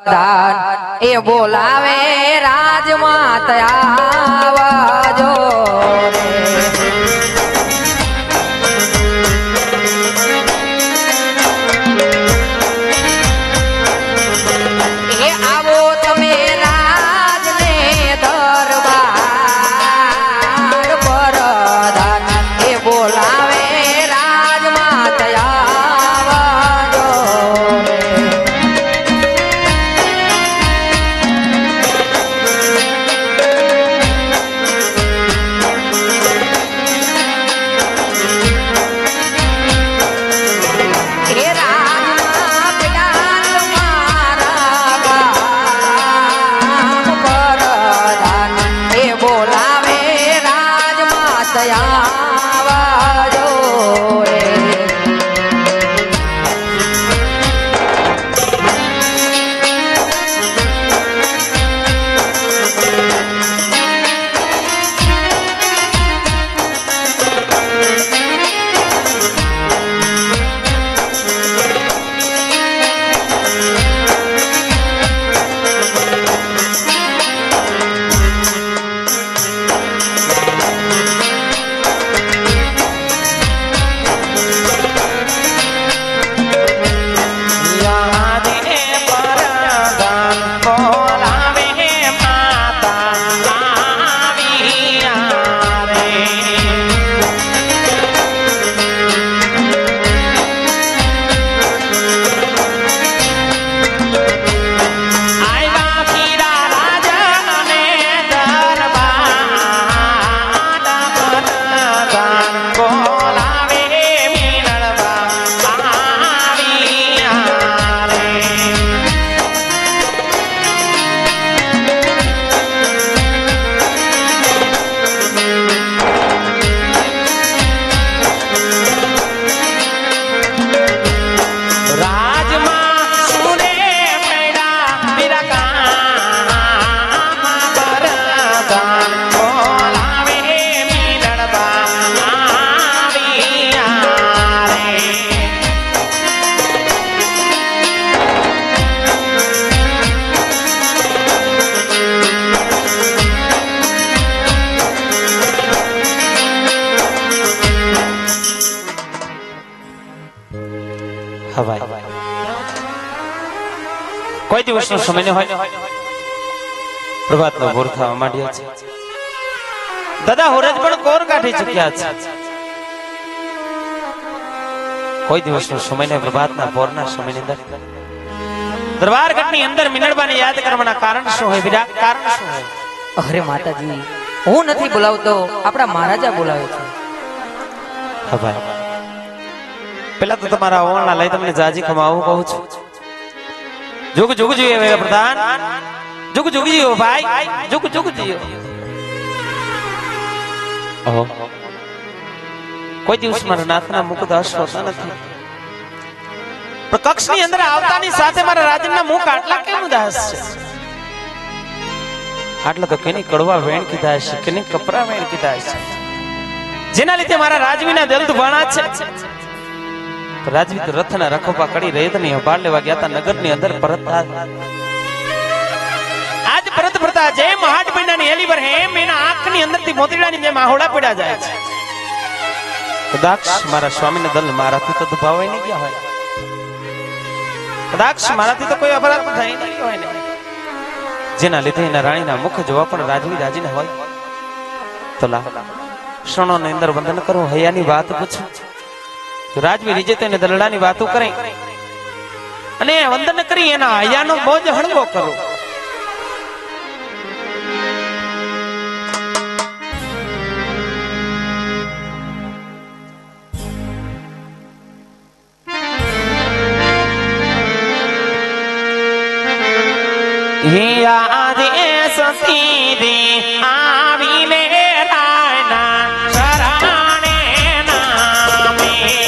એ બોલાવે રાજમાત આવજો રે એ આવો તમે રાજને દરબાર પરધાન એ બોલાવે રાજમાત આવજો રે કોઈ દિવસનો સમય ન હોય પ્રભાતનો ભોર થવા માંડ્યો છે દાદા હોરજ પણ કોર કાઢી ચૂક્યા છે કોઈ દિવસનો સમય ને પ્રભાતના ભોરના સમયની અંદર દરબારગઢની અંદર મિનળબાને યાદ કરવાના કારણ શું હોય વિરાટ કારણ શું હોય અરે માતાજી હું નથી બોલાવતો આપણા મહારાજા બોલાવે છે હા ભાઈ પેલા તો તમારા ઓળના લઈ તમને જાજી કમાવું કહું છું जुग जुग जियो मेरा प्रधान जुग जुग जियो भाई जुग जुग जियो ओहो कोई दिवस मारा नाथना मुख दास होता નથી પણ કક્ષની અંદર આવતાની સાથે મારા રાજનના મુખ આટલા કેમ ઉદાસ છે આટલા તો કેની કડવા વેણ કીધા છે કેની કપરા વેણ કીધા છે જેના લીધે મારા રાજવીના દિલ ધવાણા છે રાજવી તો રથના રખોપા કડી રેતની હબાળ લેવા ગયા હતા નગરની અંદર પરત આજ પરત ફરતા જે મહાટ પૈડાની હેલી પર હેમ એના આંખની અંદરથી મોતીડાની જેમ આહોડા પડ્યા જાય છે કદાચ મારા સ્વામીના દલ મારાથી તો દબાવાય નહીં ગયા હોય કદાચ મારાથી તો કોઈ અપરાધ થાય નહીં હોય ને જેના લીધે એના રાણીના મુખ જોવા પણ રાજવી રાજી ન હોય તો લા ક્ષણોની અંદર વંદન કરું હૈયાની વાત પૂછું રાજવી રીજે તેને દલડાની વાતો કરે અને વંદન કરી એના હૈયાનો બોજ હળવો કરો હિયા દે સતી દે આવીને રાયના શરણે નામે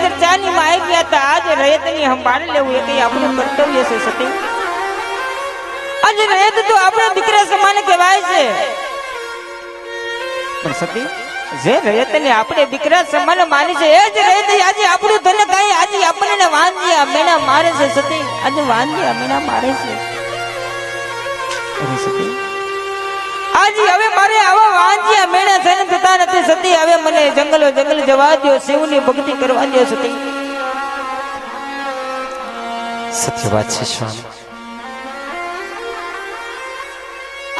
ચર્ચાની માં આવી ગયા હતા આજે રયતની સંભાળ લેવું એ કઈ આપણું કર્તવ્ય છે સતી. આજે રયત તો આપણા દીકરા સમાન કહેવાય છે પણ સતી જે રયતને આપણે દીકરા સમાન માની છે એ જ રયત આજે આપણું ધન કાઈ આજે આપણને વાંધ્યા મેણા મારે છે સતી. આજે વાંધ્યા મેણા મારે છે. અરે સતી આજે હવે મારે આવા વાંધ્યા મેણા થઈને થતા નથી સતી. હવે મને જંગલો જંગલ જવા દો, શિવની ભક્તિ કરવા દો સતી. સત્ય વાત છે સ્વામી.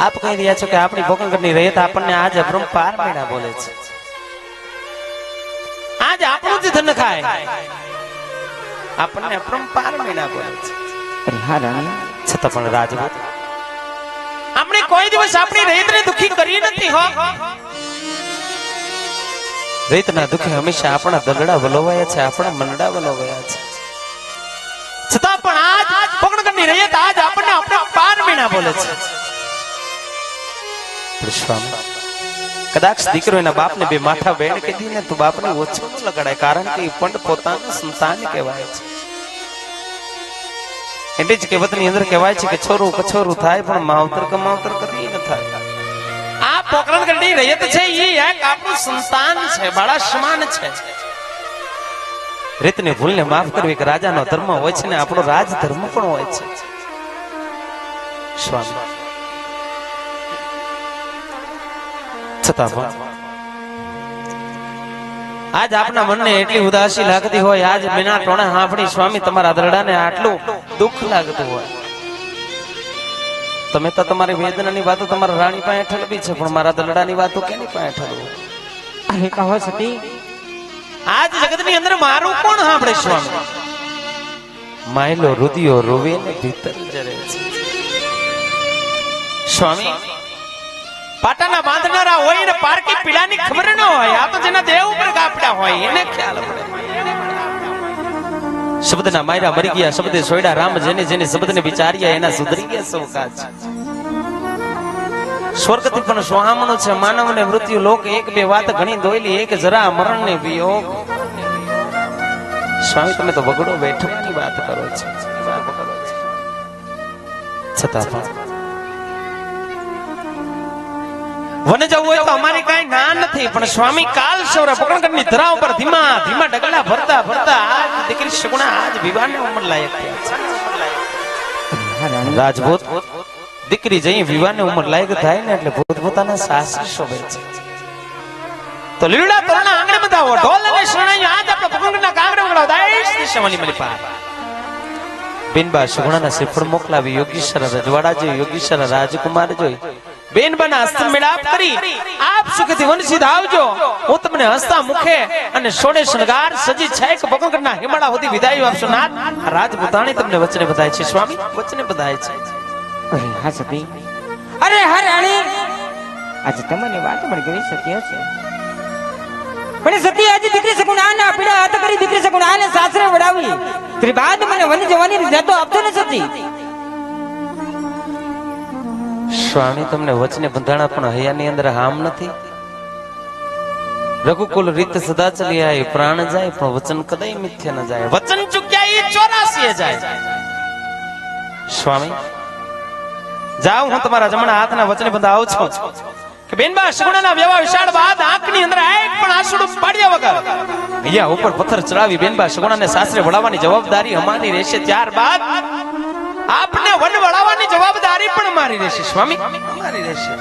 આપ કહી રહ્યા છો કે આપણી ભોકંગરની રયત આપણને આજ અપરંપાર મેળા બોલે છે. આજ આપણું જ ધન ખાય આપણને અપરંપાર મેળા બોલે છે. અરે હા રાણી, છતાં પણ રાજપૂત આપણે કોઈ દિવસ આપણી રયતને દુખી કરી નથી હો. રયતના દુખે હંમેશા આપણા દલડા વલોવાયા છે, આપણા મનડા વલોવાયા છે. છતાં પણ આજ ભોકંગરની રયત આજ આપણને અપરંપાર મેળા બોલે છે. સ્વામી કદાચ દીકરો એના બાપને બે માથા બેન કીધી ને તો બાપને ઓછો ન લગાડાય, કારણ કે પણ પોતાનું સંતાન કહેવાય છે. એટલે જ કહેવતની અંદર કહેવાય છે કે છોરું કછોરું થાય પણ માવતર કમાવતર કદી ન થાય. આ પોકરણગઢની રયત છે એ એક આપણું સંતાન છે, બાળા સમાન છે. રીતને ભૂલને માફ કરવી કે રાજાનો ધર્મ હોય છે ને આપણો રાજ ધર્મ પણ હોય છે. સ્વામી છતાં પણ આજ આપના મનને એટલી ઉદાસી લાગતી હોય, આજ મેના ટોણા હાંફળી સ્વામી તમારા દરડાને આટલું દુઃખ લાગતું હોય, તમે તો તમારી વેદનાની વાતો તમારા રાણી પાસે ઠલવી છે પણ મારા દરડાની વાતો કેની પાસે ઠલવું? અરે કહો સતી આજ જગતની અંદર મારું કોણ સાંભળે સ્વામી? માયલો રુદિયો રોવે ને ભીતર જરે છે. સ્વામી પાટાના બાંધનારા હોય ને પારકી પીડાની ખબર ન હોય, આ તો જેના દેહ ઉપર કાપડા હોય એને ખ્યાલ પડે. શબ્દના માયરા મરી ગયા, શબ્દે સોયડા રામ, જેને જેને શબ્દને વિચાર્યા એના સુધરી ગયા સૌ કાજ. સ્વર્ગથી પણ સોહામણો છે માનવને મૃત્યુ લોક, એક બે વાત ઘણી દોયલી, એક જરા મરણને વિયોગ. સ્વામી તમે તો વગડો બેઠવાની વાત કરો છો, છતાં પણ વને જવું હોય તો અમારી કાંઈ ના નથી, પણ સ્વામી કાલ સૌરા પોકરણગઢની ધરા ઉપર ધીમા ધીમા ડગલા ભરતા ભરતા આજ દીકરી સગુણા આજ વિવાહને ઉંમર લાયક થયા છે. રાજપૂત દીકરી જઈ વિવાહને ઉંમર લાયક થાય ને એટલે ભૂત પોતાના સાસરી શોભે છે. તો લીલા તોરણા આંગણે બતાવો, ઢોલ અને શરણાઈ આજ આપણા પોકરણગઢના કાંગરે ઉગડાવ દેશ દિશામાંની મળી પાર. બેનબા સગુણાના શ્રીફળ મોકલાવી યોગીશ્વર રજવાડા જોઈ, યોગીશ્વર રાજકુમાર જોઈ બેનબાના હસ્ત મેળાપ કરી આપ સુખેથી વંશિત આવજો. હું તમને હસતા મુખે અને સોળે શણગાર સજી છેક પોકરણગઢના હિમાળા સુધી વિદાય આપશો. નાથ રાજપૂતાણી તમને વચને બધાય છે સ્વામી, વચને બધાય છે. અરે હા સતી, અરે હા રાણી, આજે તમને વાત પણ કેવી સત્ય છે. પણ સતી આજે દીકરી સગુણાના પીડા હાથ કરી દીકરી સગુણાને સાસરે વડાવી ત્રિબાદ મને વન જવાની રજા તો આપતો ને સતી. સ્વામી તમને વચને બંધાણા પણ હૈયાની અંદર હામ નથી. રઘુકુલ રીત સદા ચલી આય, પ્રાણ જાય પણ વચન કદાય મિથ્યા ન જાય. વચન ચૂક્યા એ 84 જાય. સ્વામી જાઉં હું તમારા જમણા હાથના વચને બંધાવું છું કે બેનબા સગુણાના વ્યવહાર વિશાળ બાદ આંખની અંદર એક પણ આંસુડું પાડ્યા વગર અહીંયા ઉપર પથ્થર ચડાવી બેનબા સગુણાને સાસરે વળાવવાની જવાબદારી અમારી રહેશે. ત્યારબાદ આપને વન વળાવવાની જવાબદારી પણ મારી રહેશે સ્વામી, મારી રહેશે.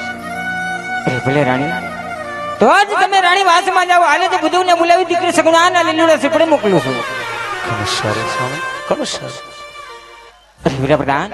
અરે ભલે રાણી, તો આજ તમે રાણી વાસમાં જાઓ. હાલે તો બધું ને બોલાવી દીકરી સગુણાના લીલુડા સિપડે મોકલું છું. ઘણું સારું સ્વામી, ઘણું સારું. અરે વીરા પ્રધાન